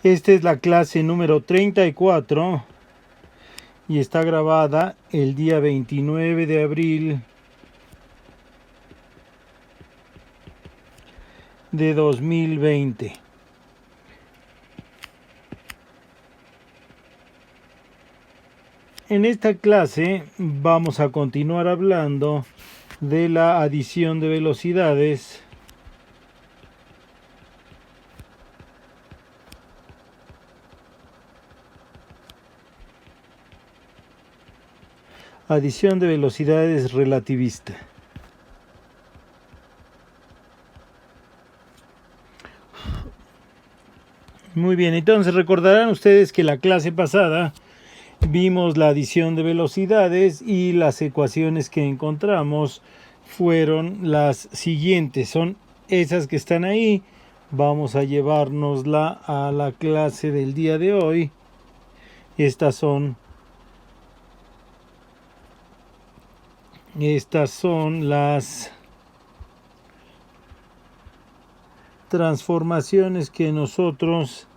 Esta es la clase número 34 y está grabada el día 29 de abril de 2020. En esta clase vamos a continuar hablando de la adición de velocidades relativista. Muy bien, entonces recordarán ustedes que la clase pasada vimos la adición de velocidades y las ecuaciones que encontramos fueron las siguientes, son esas que están ahí. Vamos a llevárnosla a la clase del día de hoy. Estas son las transformaciones que nosotros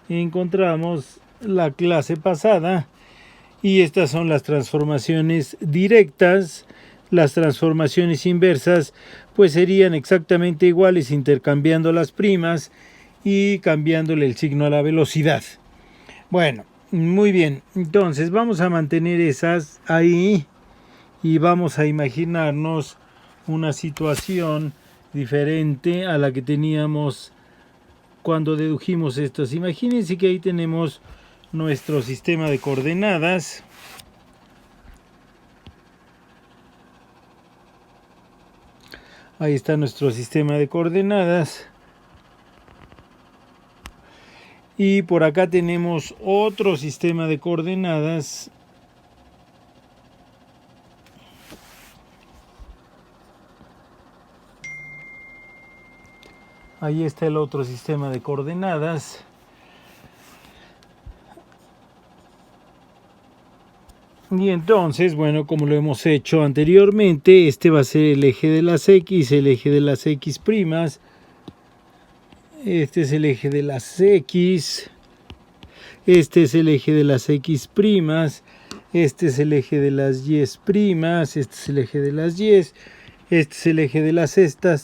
encontramos la clase pasada, y estas son las transformaciones directas. Las transformaciones inversas pues serían exactamente iguales intercambiando las primas y cambiándole el signo a la velocidad. Bueno, muy bien, entonces vamos a mantener esas ahí y vamos a imaginarnos una situación diferente a la que teníamos cuando dedujimos estos. Imagínense que ahí tenemos nuestro sistema de coordenadas. Ahí está nuestro sistema de coordenadas. Y por acá tenemos otro sistema de coordenadas. Ahí está el otro sistema de coordenadas. Y entonces, bueno, como lo hemos hecho anteriormente, este va a ser el eje de las X, el eje de las X primas. Este es el eje de las X. Este es el eje de las X primas. Este es el eje de las Y primas. Este es el eje de las Y. Este es el eje de las Z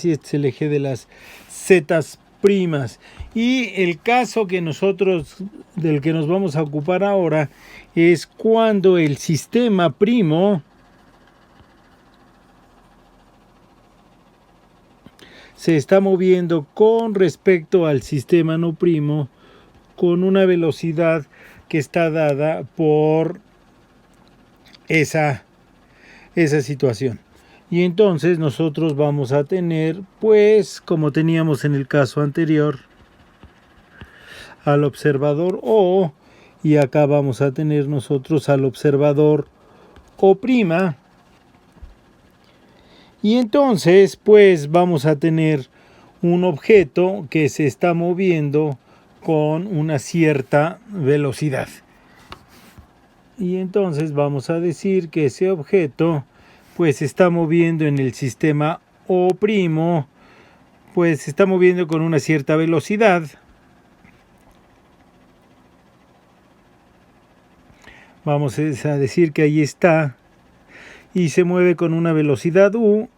y este es el eje de las Z primas. Y el caso del que nos vamos a ocupar ahora es cuando el sistema primo se está moviendo con respecto al sistema no primo con una velocidad que está dada por esa situación. Y entonces nosotros vamos a tener, pues, como teníamos en el caso anterior, al observador O, y acá vamos a tener nosotros al observador O'. Y entonces, pues, vamos a tener un objeto que se está moviendo con una cierta velocidad. Y entonces vamos a decir que ese objeto pues se está moviendo en el sistema O', pues se está moviendo con una cierta velocidad. Vamos a decir que ahí está y se mueve con una velocidad U,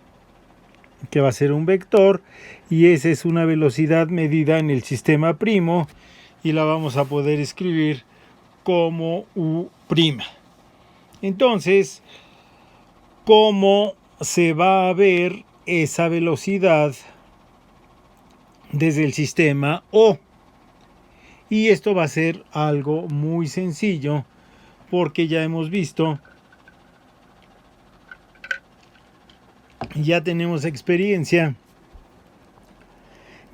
que va a ser un vector, y esa es una velocidad medida en el sistema primo y la vamos a poder escribir como U'. Entonces, ¿cómo se va a ver esa velocidad desde el sistema O? Y esto va a ser algo muy sencillo porque ya hemos visto, ya tenemos experiencia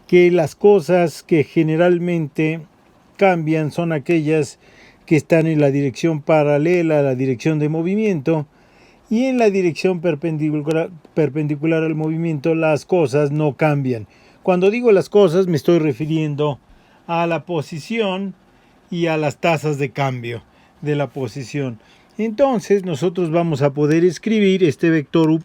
que las cosas que generalmente cambian son aquellas que están en la dirección paralela a la dirección de movimiento, y en la dirección perpendicular al movimiento las cosas no cambian. Cuando digo las cosas me estoy refiriendo a la posición y a las tasas de cambio de la posición. Entonces nosotros vamos a poder escribir este vector U',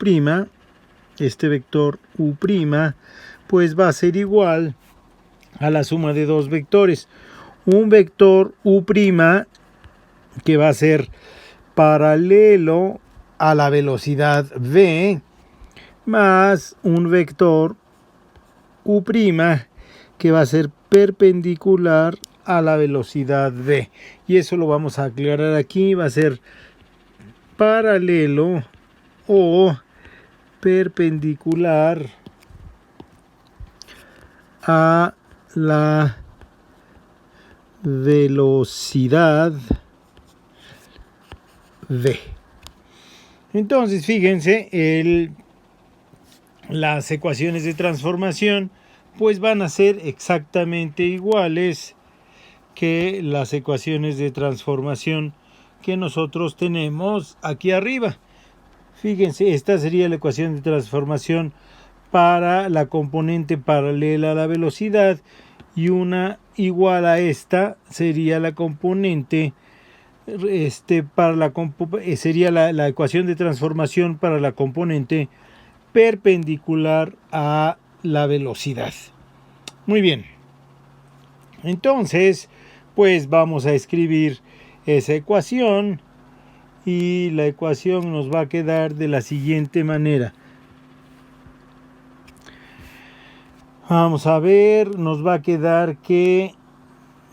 pues va a ser igual a la suma de dos vectores. Un vector U' que va a ser paralelo a la velocidad v, más un vector U' que va a ser perpendicular a la velocidad v. Y eso lo vamos a aclarar aquí. Va a ser paralelo o perpendicular a la velocidad v. Entonces, fíjense, las ecuaciones de transformación pues van a ser exactamente iguales que las ecuaciones de transformación que nosotros tenemos aquí arriba. Fíjense, esta sería la ecuación de transformación para la componente paralela a la velocidad, y una igual a esta sería la componente sería la ecuación de transformación para la componente perpendicular a la velocidad. Muy bien. Entonces, pues vamos a escribir esa ecuación, y la ecuación nos va a quedar de la siguiente manera. Vamos a ver, nos va a quedar que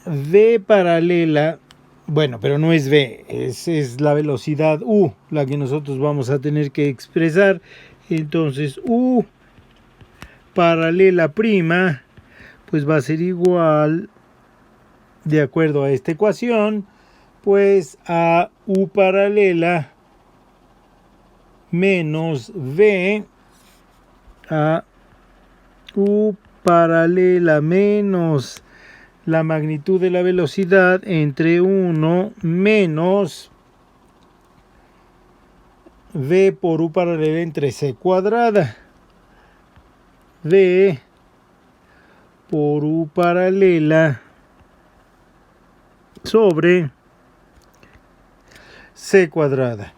v paralela, bueno, pero no es v, es la velocidad u, la que nosotros vamos a tener que expresar. Entonces, u paralela prima, pues va a ser igual, de acuerdo a esta ecuación, pues a u paralela menos v a u paralela menos la magnitud de la velocidad entre 1 menos v por u paralela entre c cuadrada. V por u paralela sobre c cuadrada.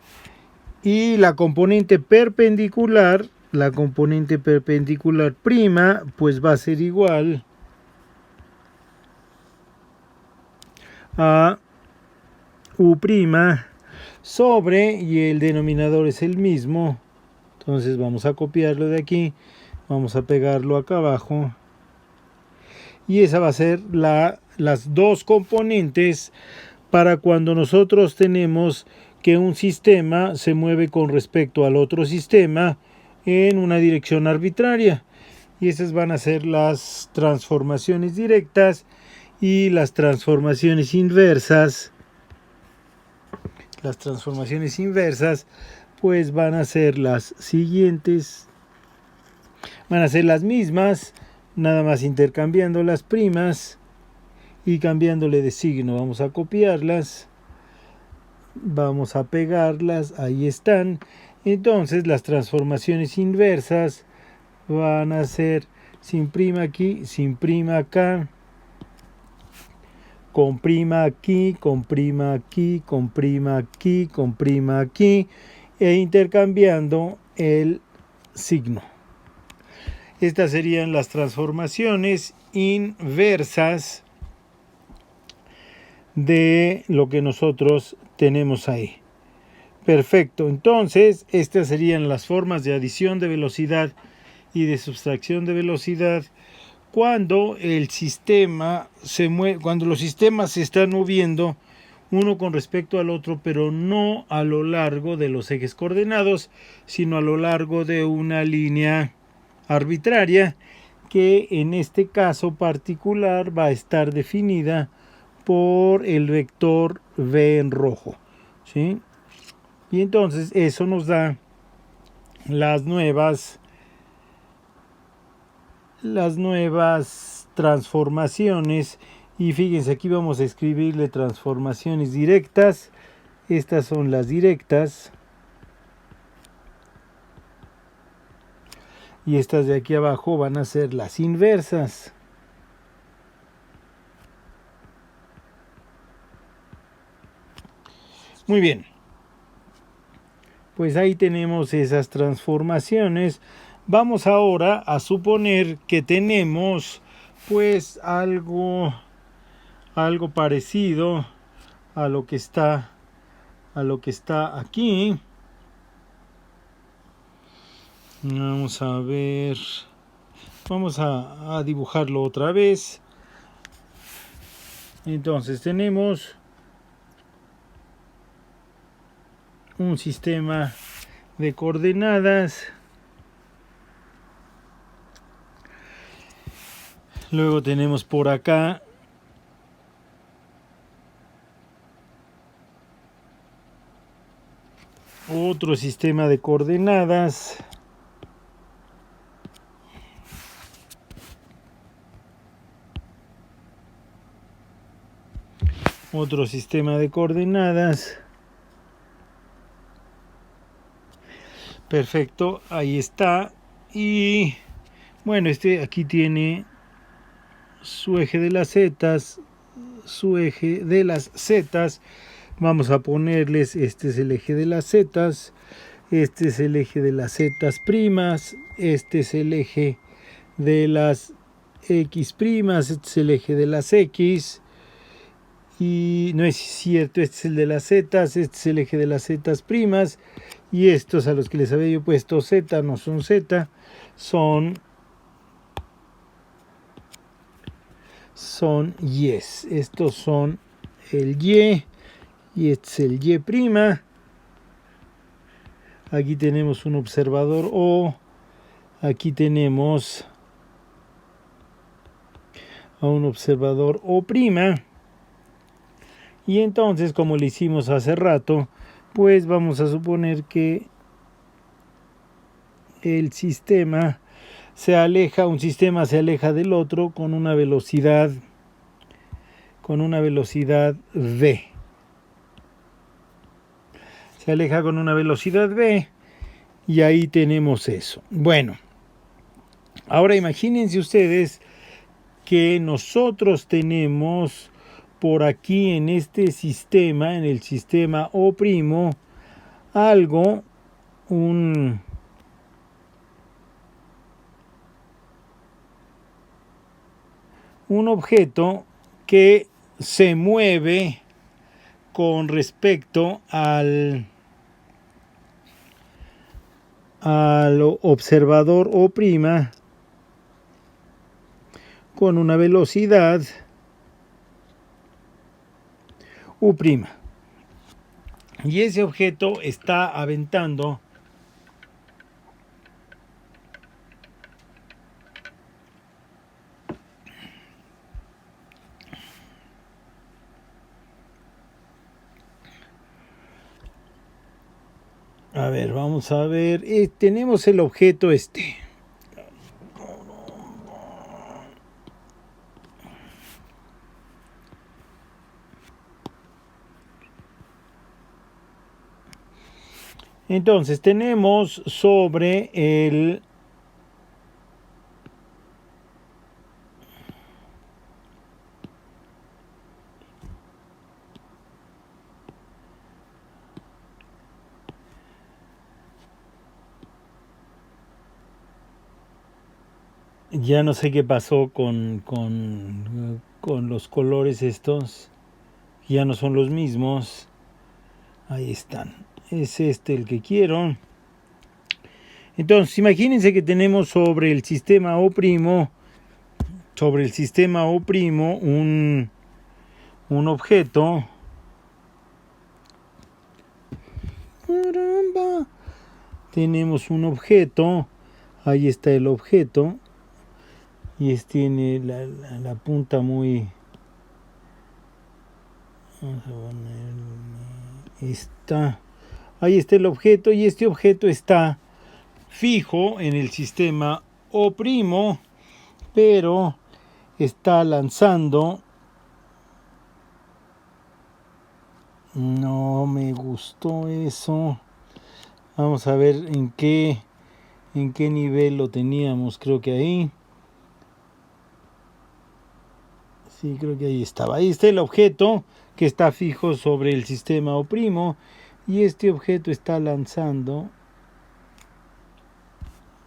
Y la componente perpendicular prima, pues va a ser igual a u' sobre, y el denominador es el mismo, entonces vamos a copiarlo de aquí, vamos a pegarlo acá abajo, y esa va a ser las dos componentes para cuando nosotros tenemos que un sistema se mueve con respecto al otro sistema en una dirección arbitraria. Y esas van a ser las transformaciones directas, y las transformaciones inversas. Las transformaciones inversas pues van a ser las siguientes. Van a ser las mismas, nada más intercambiando las primas y cambiándole de signo. Vamos a copiarlas, vamos a pegarlas, ahí están. Entonces las transformaciones inversas van a ser sin prima aquí, sin prima acá, con prima aquí, con prima aquí, con prima aquí, con prima aquí, e intercambiando el signo. Estas serían las transformaciones inversas de lo que nosotros tenemos ahí. Perfecto, entonces estas serían las formas de adición de velocidad y de sustracción de velocidad cuando el sistema se mueve, cuando los sistemas se están moviendo uno con respecto al otro, pero no a lo largo de los ejes coordenados, sino a lo largo de una línea arbitraria, que en este caso particular va a estar definida por el vector v en rojo, ¿sí? Y entonces eso nos da las nuevas transformaciones. Y fíjense, aquí vamos a escribirle transformaciones directas. Estas son las directas. Y estas de aquí abajo van a ser las inversas. Muy bien. Pues ahí tenemos esas transformaciones. Vamos ahora a suponer que tenemos pues algo parecido a lo que está aquí. Vamos a ver, vamos a dibujarlo otra vez. Entonces tenemos un sistema de coordenadas. Luego tenemos por acá otro sistema de coordenadas. Otro sistema de coordenadas. Perfecto, ahí está. Y bueno, aquí tiene su eje de las zetas, su eje de las zetas. Vamos a ponerles, este es el eje de las zetas, este es el eje de las zetas primas, este es el eje de las x primas, este es el eje de las x. Y no es cierto, este es el de las zetas, este es el eje de las zetas primas. Y estos a los que les había yo puesto z no son z, son y's. Estos son el y este es el y prima. Aquí tenemos un observador O. Aquí tenemos a un observador O prima. Y entonces, como le hicimos hace rato, pues vamos a suponer que el sistema se aleja, un sistema se aleja del otro con una velocidad v. Se aleja con una velocidad v y ahí tenemos eso. Bueno, ahora imagínense ustedes que nosotros tenemos por aquí en este sistema, en el sistema O', algo, un objeto que se mueve con respecto al observador O' con una velocidad U'. Y ese objeto está aventando a ver, vamos a ver, tenemos el objeto este. Entonces tenemos sobre el ya no sé qué pasó con los colores estos, ya no son los mismos. Ahí están, es este el que quiero. Entonces imagínense que tenemos sobre el sistema O', un objeto. ¡Caramba! Tenemos un objeto, ahí está el objeto, y tiene la punta muy... Vamos a poner... ahí está el objeto, y este objeto está fijo en el sistema O', pero está lanzando... No me gustó eso. Vamos a ver en qué nivel lo teníamos. Creo que ahí. Sí, creo que ahí estaba. Ahí está el objeto que está fijo sobre el sistema O'. Y este objeto está lanzando.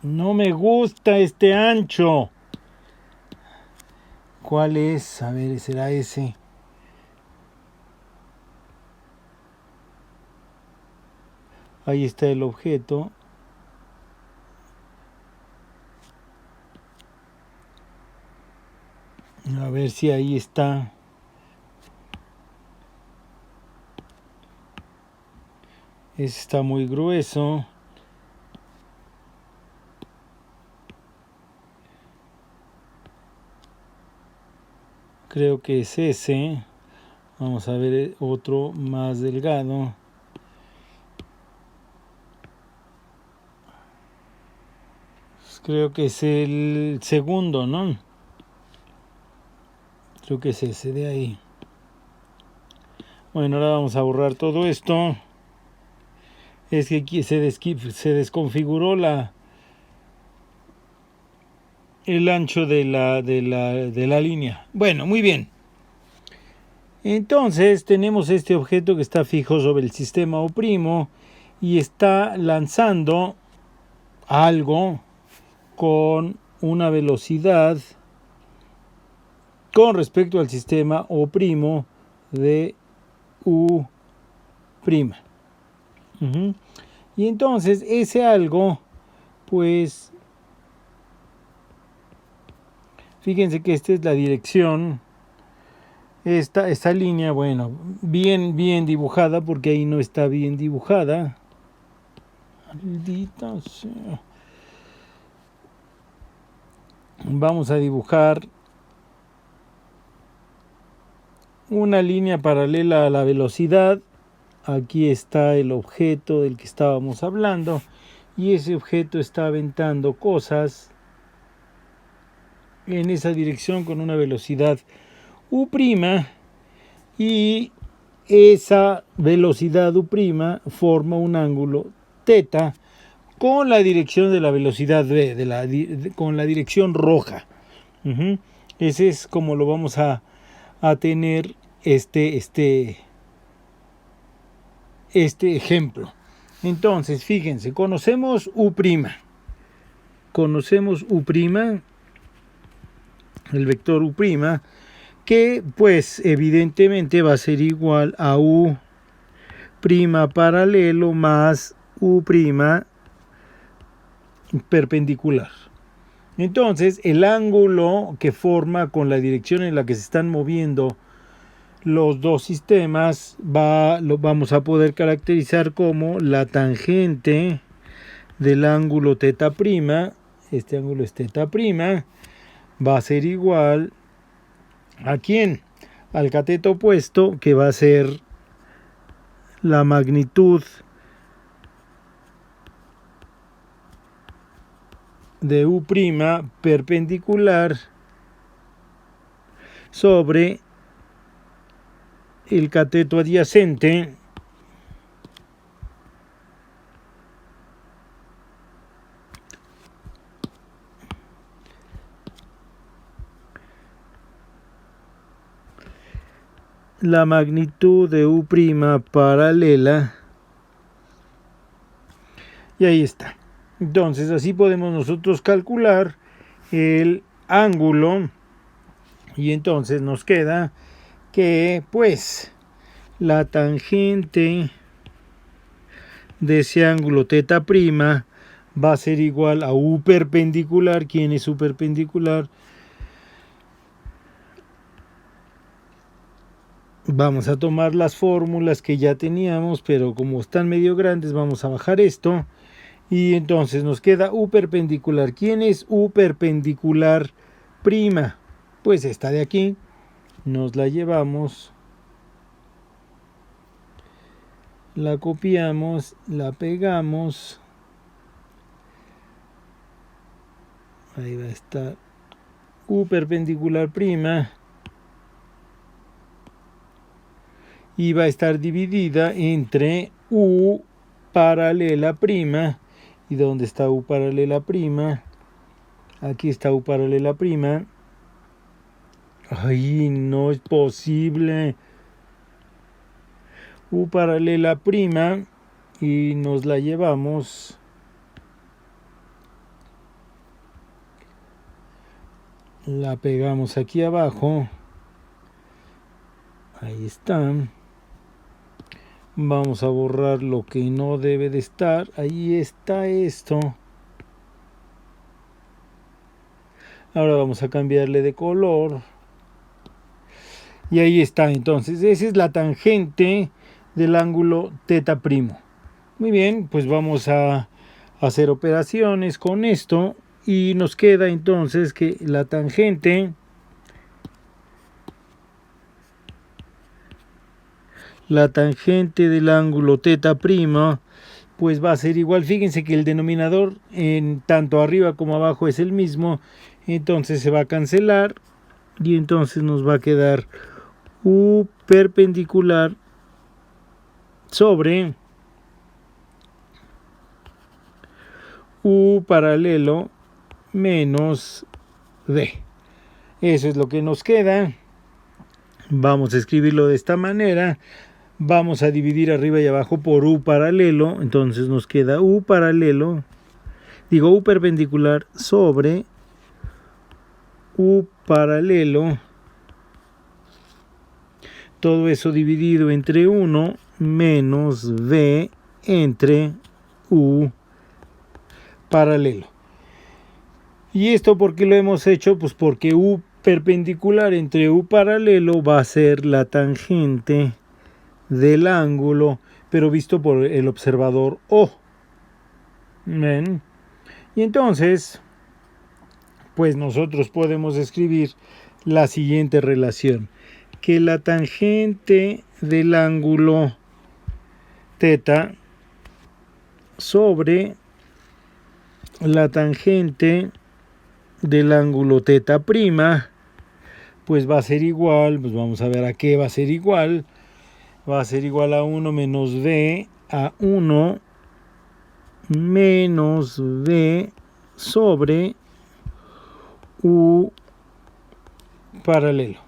No me gusta este ancho. ¿Cuál es? A ver, ¿será ese? Ahí está el objeto. A ver si ahí está. Ese está muy grueso. Creo que es ese. Vamos a ver otro más delgado. Creo que es el segundo, ¿no? Creo que es ese de ahí. Bueno, ahora vamos a borrar todo esto. Es que aquí se desconfiguró el ancho de la línea. Bueno, muy bien. Entonces tenemos este objeto que está fijo sobre el sistema O' y está lanzando algo con una velocidad con respecto al sistema O' de U'. Y entonces ese algo, pues, fíjense que esta es la dirección. Esta línea, bueno, bien dibujada, porque ahí no está bien dibujada. Maldita sea. Vamos a dibujar una línea paralela a la velocidad. Aquí está el objeto del que estábamos hablando, y ese objeto está aventando cosas en esa dirección con una velocidad U', y esa velocidad U' forma un ángulo θ con la dirección de la velocidad V, con la dirección roja. Ese es como lo vamos a tener este ejemplo. Entonces, fíjense, conocemos U'. Conocemos U', el vector U', que pues evidentemente va a ser igual a U' paralelo más U' perpendicular. Entonces, el ángulo que forma con la dirección en la que se están moviendo los dos sistemas lo vamos a poder caracterizar como la tangente del ángulo θ'. Este ángulo es θ'. Va a ser igual ¿a quién? Al cateto opuesto, que va a ser la magnitud de U' perpendicular sobre el cateto adyacente la magnitud de U' paralela, y ahí está. Entonces así podemos nosotros calcular el ángulo, y entonces nos queda que pues la tangente de ese ángulo θ' va a ser igual a U perpendicular. ¿Quién es U perpendicular? Vamos a tomar las fórmulas que ya teníamos, pero como están medio grandes vamos a bajar esto, y entonces nos queda U perpendicular. ¿Quién es U perpendicular prima? Pues esta de aquí. Nos la llevamos, la copiamos, la pegamos. Ahí va a estar U perpendicular prima, y va a estar dividida entre U paralela prima. ¿Y dónde está U paralela prima? Aquí está U paralela prima. Ay, no es posible. U paralela prima, y nos la llevamos la pegamos aquí abajo. Ahí está. Vamos a borrar lo que no debe de estar. Ahí está esto. Ahora vamos a cambiarle de color. Y ahí está, entonces, esa es la tangente del ángulo θ'O. Muy bien, pues vamos a hacer operaciones con esto y nos queda entonces que la tangente del ángulo θ', pues va a ser igual. Fíjense que el denominador en tanto arriba como abajo es el mismo, entonces se va a cancelar y entonces nos va a quedar U perpendicular sobre U paralelo menos D. Eso es lo que nos queda. Vamos a escribirlo de esta manera. Vamos a dividir arriba y abajo por U paralelo. Entonces nos queda U perpendicular sobre U paralelo. Todo eso dividido entre 1 menos V entre U paralelo. ¿Y esto por qué lo hemos hecho? Pues porque U perpendicular entre U paralelo va a ser la tangente del ángulo, pero visto por el observador O. ¿Ven? Y entonces, pues nosotros podemos escribir la siguiente relación. Que la tangente del ángulo θ sobre la tangente del ángulo θ', pues va a ser igual, pues vamos a ver a qué va a ser igual. Va a ser igual a 1 menos V a 1 menos V sobre U paralelo.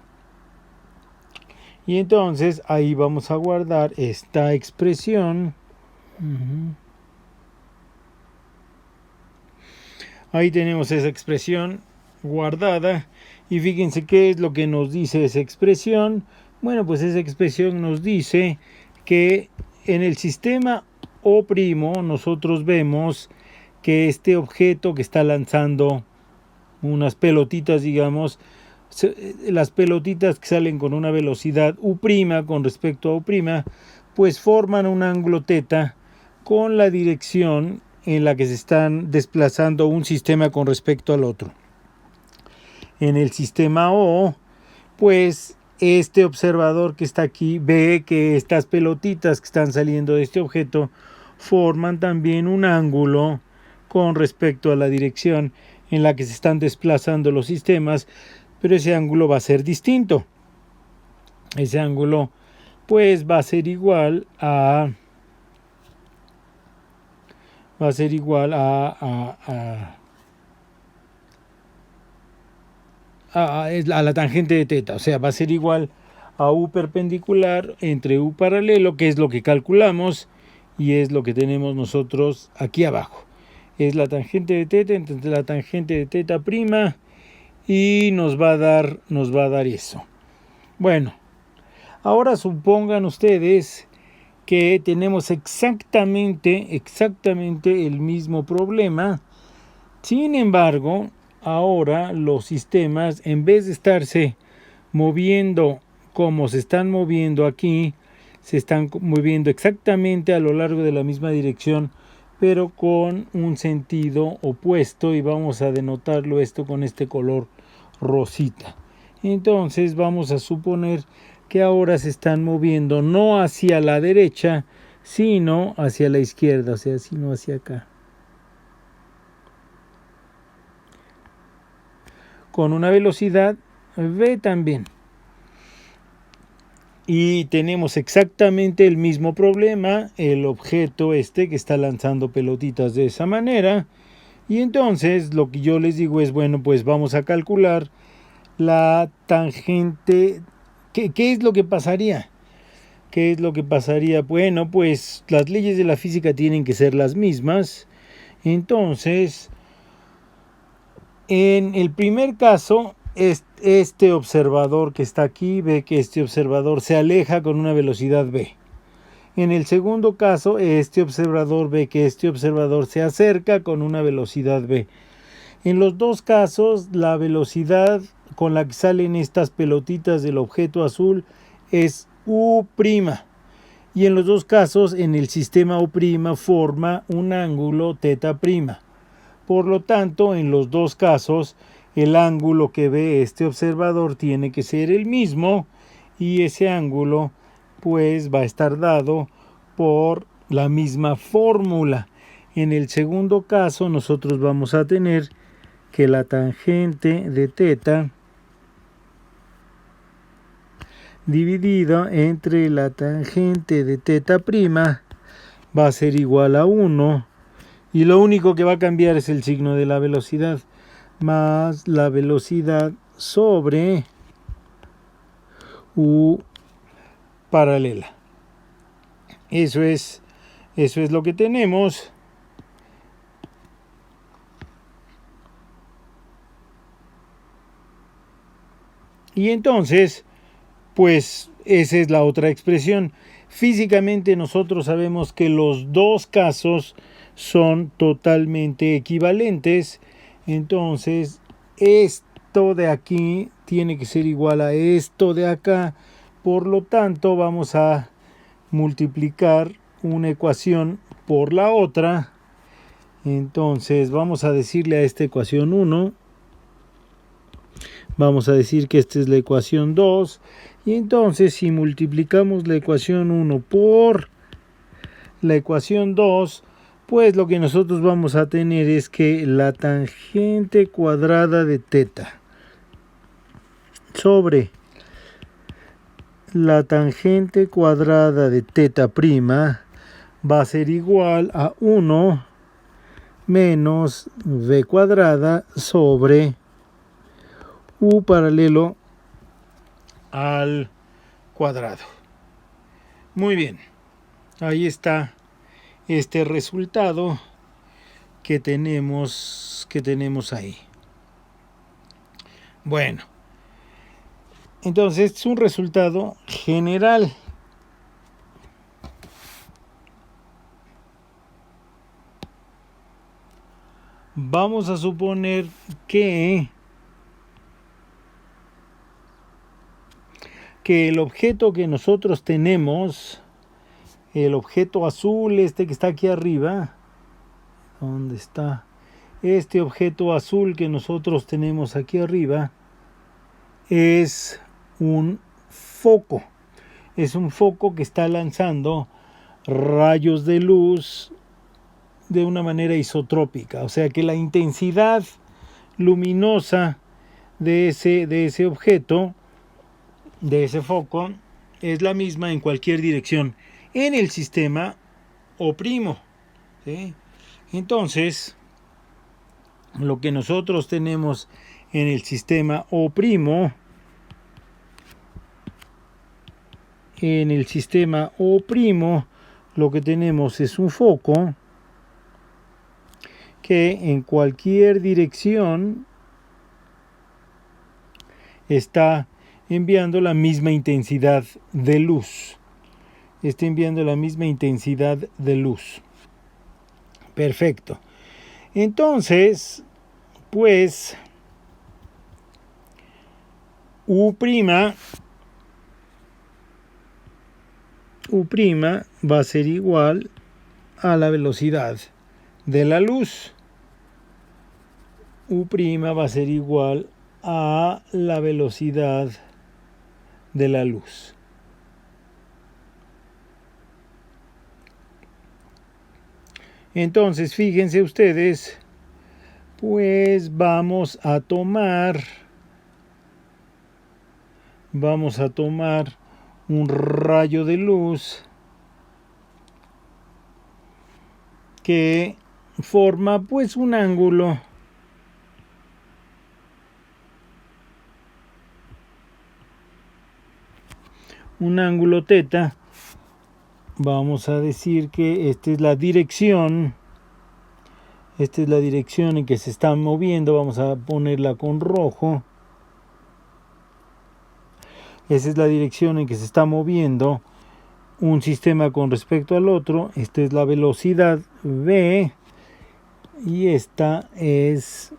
Y entonces ahí vamos a guardar esta expresión. Ahí tenemos esa expresión guardada. Y fíjense qué es lo que nos dice esa expresión. Bueno, pues esa expresión nos dice que en el sistema O' nosotros vemos que este objeto que está lanzando unas pelotitas, digamos, las pelotitas que salen con una velocidad U' con respecto a U', pues forman un ángulo θ con la dirección en la que se están desplazando un sistema con respecto al otro. En el sistema O, pues este observador que está aquí ve que estas pelotitas que están saliendo de este objeto forman también un ángulo con respecto a la dirección en la que se están desplazando los sistemas, pero ese ángulo va a ser distinto. Ese ángulo pues va a ser igual a la tangente de θ, o sea, va a ser igual a U perpendicular entre U paralelo, que es lo que calculamos y es lo que tenemos nosotros aquí abajo. Es la tangente de θ entre la tangente de θ' y nos va a dar eso. Bueno, ahora supongan ustedes que tenemos exactamente el mismo problema. Sin embargo, ahora los sistemas, en vez de estarse moviendo como se están moviendo aquí, se están moviendo exactamente a lo largo de la misma dirección, pero con un sentido opuesto, y vamos a denotarlo esto con este color rosita. Entonces vamos a suponer que ahora se están moviendo no hacia la derecha, sino hacia la izquierda, o sea, sino hacia acá. Con una velocidad V también. Y tenemos exactamente el mismo problema, el objeto que está lanzando pelotitas de esa manera. Y entonces lo que yo les digo es, bueno, pues vamos a calcular la tangente. ¿Qué es lo que pasaría? ¿Qué es lo que pasaría? Bueno, pues las leyes de la física tienen que ser las mismas. Entonces, en el primer caso, este observador que está aquí ve que este observador se aleja con una velocidad v. En el segundo caso, este observador ve que este observador se acerca con una velocidad v. En los dos casos, la velocidad con la que salen estas pelotitas del objeto azul es u'. Y en los dos casos, en el sistema U' forma un ángulo θ'P. Por lo tanto, en los dos casos, el ángulo que ve este observador tiene que ser el mismo, y ese ángulo pues va a estar dado por la misma fórmula. En el segundo caso, nosotros vamos a tener que la tangente de θ dividido entre la tangente de θ' va a ser igual a 1, y lo único que va a cambiar es el signo de la velocidad, más la velocidad sobre u paralela. Eso es lo que tenemos. Y entonces, pues esa es la otra expresión. Físicamente nosotros sabemos que los dos casos son totalmente equivalentes. Entonces, esto de aquí tiene que ser igual a esto de acá. Por lo tanto, vamos a multiplicar una ecuación por la otra. Entonces, vamos a decirle a esta ecuación 1. Vamos a decir que esta es la ecuación 2. Y entonces, si multiplicamos la ecuación 1 por la ecuación 2, pues lo que nosotros vamos a tener es que la tangente cuadrada de θ sobre la tangente cuadrada de θ' va a ser igual a 1 menos v cuadrada sobre u paralelo al cuadrado. Muy bien, ahí está este resultado que tenemos ahí. Bueno, entonces es un resultado general. Vamos a suponer que el objeto que nosotros tenemos, el objeto azul, este que está aquí arriba, ¿dónde está? Este objeto azul que nosotros tenemos aquí arriba es un foco. Es un foco que está lanzando rayos de luz de una manera isotrópica. O sea que la intensidad luminosa de ese objeto, de ese foco, es la misma en cualquier dirección en el sistema O'. ¿Sí? Entonces, lo que nosotros tenemos en el sistema O', lo que tenemos es un foco que en cualquier dirección está enviando la misma intensidad de luz. Perfecto. Entonces, pues, U' va a ser igual a la velocidad de la luz. U' va a ser igual a la velocidad de la luz. Entonces, fíjense ustedes, pues vamos a tomar un rayo de luz que forma pues un ángulo θ. Vamos a decir que esta es la dirección en que se está moviendo. Vamos a ponerla con rojo. Esa es la dirección en que se está moviendo un sistema con respecto al otro. Esta es la velocidad v y esta es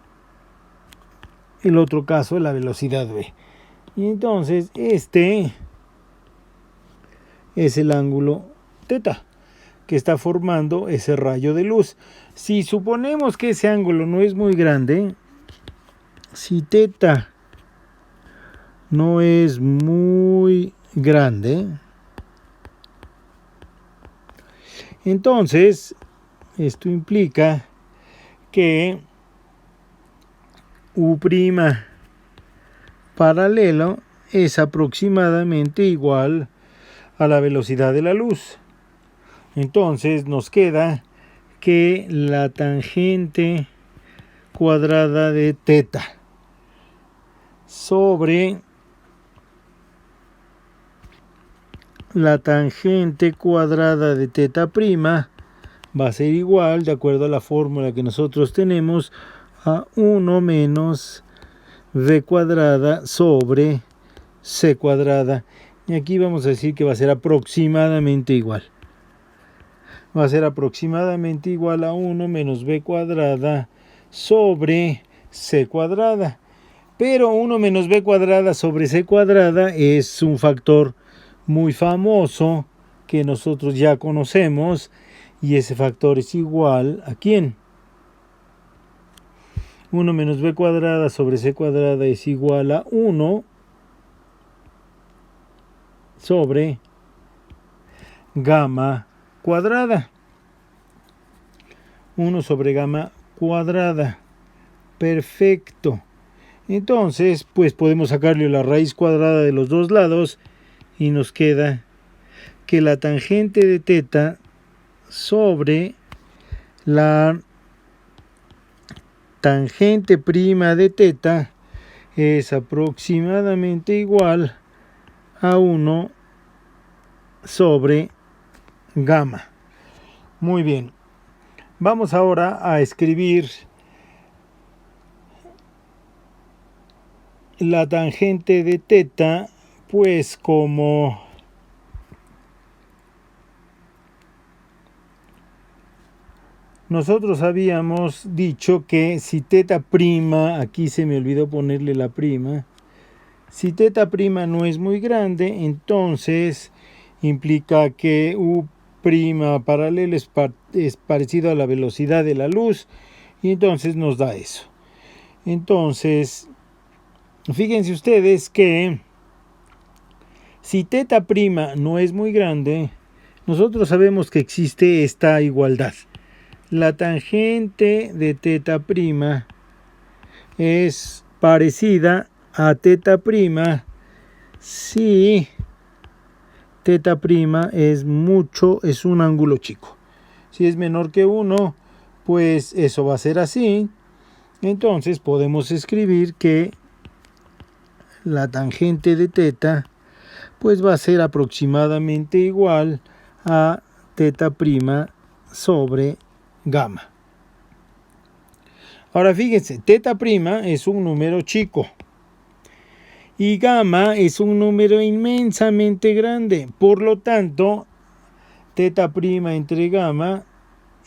el otro caso, la velocidad v. Y entonces este es el ángulo teta que está formando ese rayo de luz. Si suponemos que ese ángulo no es muy grande, si teta no es muy grande, entonces esto implica que U' paralelo es aproximadamente igual a la velocidad de la luz. Entonces nos queda que la tangente cuadrada de teta sobre la tangente cuadrada de teta prima va a ser igual, de acuerdo a la fórmula que nosotros tenemos, a 1 menos v cuadrada sobre c cuadrada. Y aquí vamos a decir que va a ser aproximadamente igual. Va a ser aproximadamente igual a 1 menos v cuadrada sobre c cuadrada. Pero 1 menos v cuadrada sobre c cuadrada es un factor muy famoso que nosotros ya conocemos, y ese factor es igual a ¿quién? 1 menos v cuadrada sobre c cuadrada es igual a 1 sobre gamma cuadrada. 1 sobre gamma cuadrada. Perfecto. Entonces, pues podemos sacarle la raíz cuadrada de los dos lados y nos queda que la tangente de teta sobre la tangente prima de teta es aproximadamente igual a 1 sobre gamma. Muy bien. Vamos ahora a escribir la tangente de teta, pues como nosotros habíamos dicho que si teta prima, aquí se me olvidó ponerle la prima, si teta prima no es muy grande, entonces implica que U prima paralela es parecido a la velocidad de la luz, y entonces nos da eso. Entonces, fíjense ustedes que si teta prima no es muy grande, nosotros sabemos que existe esta igualdad. La tangente de teta prima es parecida a teta prima si teta prima es un ángulo chico. Si es menor que 1, pues eso va a ser así. Entonces podemos escribir que la tangente de teta pues va a ser aproximadamente igual a teta prima sobre gamma. Ahora fíjense, teta prima es un número chico y gamma es un número inmensamente grande. Por lo tanto, teta prima entre gamma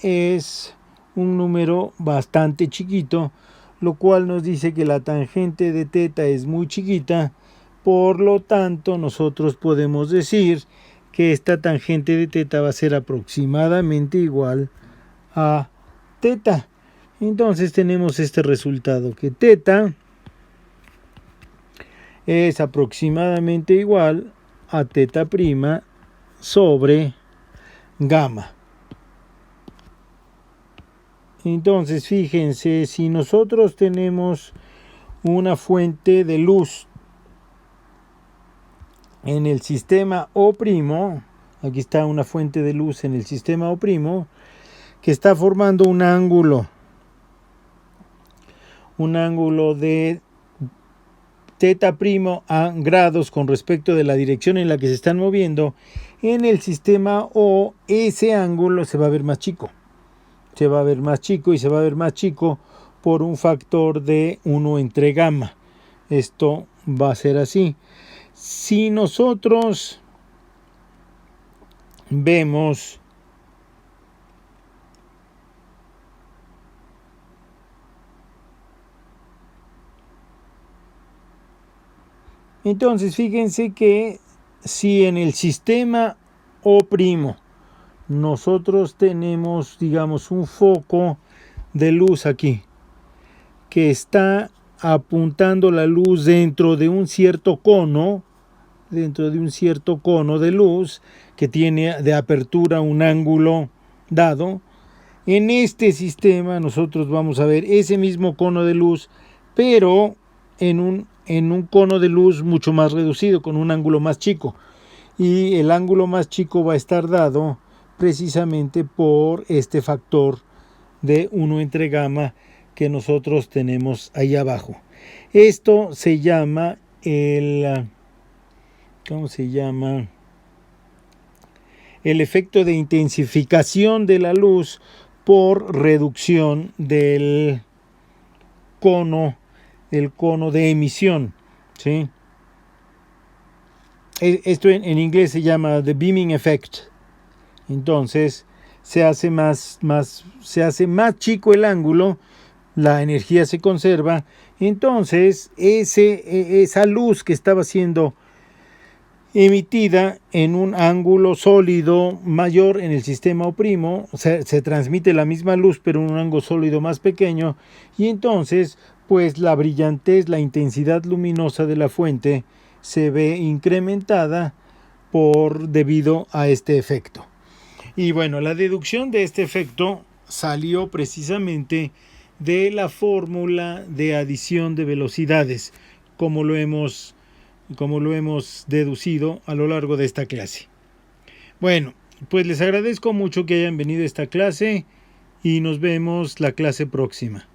es un número bastante chiquito, lo cual nos dice que la tangente de teta es muy chiquita. Por lo tanto, nosotros podemos decir que esta tangente de teta va a ser aproximadamente igual a teta. Entonces tenemos este resultado, que teta es aproximadamente igual a teta prima sobre gamma. Entonces fíjense, si nosotros tenemos una fuente de luz en el sistema O', aquí está una fuente de luz en el sistema O', que está formando un ángulo de teta primo a grados con respecto de la dirección en la que se están moviendo. En el sistema O, ese ángulo se va a ver más chico. Se va a ver más chico y se va a ver más chico por un factor de 1 entre gamma. Esto va a ser así. Si nosotros vemos entonces, fíjense que si en el sistema O' nosotros tenemos, digamos, un foco de luz aquí que está apuntando la luz dentro de un cierto cono de luz que tiene de apertura un ángulo dado. En este sistema nosotros vamos a ver ese mismo cono de luz, pero en un cono de luz mucho más reducido, con un ángulo más chico. Y el ángulo más chico va a estar dado precisamente por este factor de 1 entre gamma que nosotros tenemos ahí abajo. Esto se llama ¿cómo se llama? El efecto de intensificación de la luz por reducción del cono de emisión, ¿sí? Esto en inglés se llama the beaming effect. Entonces se hace más chico el ángulo, la energía se conserva, entonces esa luz que estaba siendo emitida en un ángulo sólido mayor en el sistema O', se transmite la misma luz pero en un ángulo sólido más pequeño, y entonces pues la brillantez, la intensidad luminosa de la fuente se ve incrementada debido a este efecto. Y bueno, la deducción de este efecto salió precisamente de la fórmula de adición de velocidades, como lo hemos deducido a lo largo de esta clase. Bueno, pues les agradezco mucho que hayan venido a esta clase y nos vemos la clase próxima.